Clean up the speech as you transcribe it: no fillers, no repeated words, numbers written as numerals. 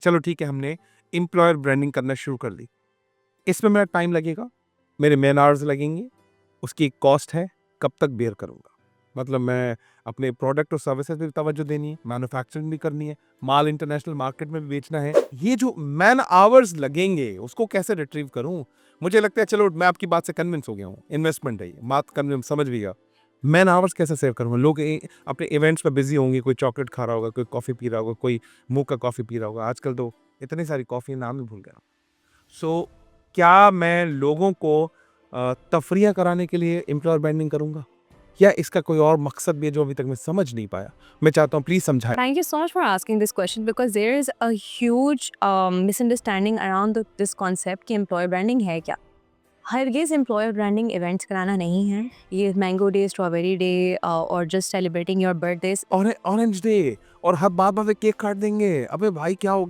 चलो ठीक है, हमने एम्प्लॉयर ब्रांडिंग करना शुरू कर दी। इसमें मेरा टाइम लगेगा, मेरे मैन आवर्स लगेंगे, उसकी एक कॉस्ट है, कब तक बेयर करूँगा? मतलब मैं अपने प्रोडक्ट और सर्विसेज पे भी तवज्जो देनी है, मैन्युफैक्चरिंग भी करनी है, माल इंटरनेशनल मार्केट में भी बेचना है। ये जो मैन आवर्स लगेंगे, उसको कैसे रिट्रीव करूँ? मुझे लगता है चलो मैं आपकी बात से कन्विंस हो गया हूँ, इन्वेस्टमेंट है ये, बात कन्विंस समझ भी गया। मैन आवर्स कैसे सेव करूँगा? लोग अपने इवेंट्स में बिज़ी होंगे, कोई चॉकलेट खा रहा होगा, कोई कॉफ़ी पी रहा होगा, कोई मुँह का कॉफ़ी पी रहा होगा। आजकल तो इतनी सारी कॉफ़ी नाम ही भूल गया। सो क्या मैं लोगों को तफ़रियाँ कराने के लिए एम्प्लॉयर ब्रांडिंग करूँगा? या इसका कोई और मकसद भी है जो अभी तक मैं समझ नहीं पाया? मैं चाहता हूँ प्लीज़ समझाएँ। Thank you so much for asking this question because there is a huge misunderstanding around this concept कि employer branding है क्या? हरगिज़ एम्प्लॉयर ब्रांडिंग इवेंट्स कराना नहीं है। ये मैंगो डे, स्ट्रॉबेरी डे और just celebrating your birthdays orange day और हर बार-बार केक काट देंगे। अबे भाई क्या हो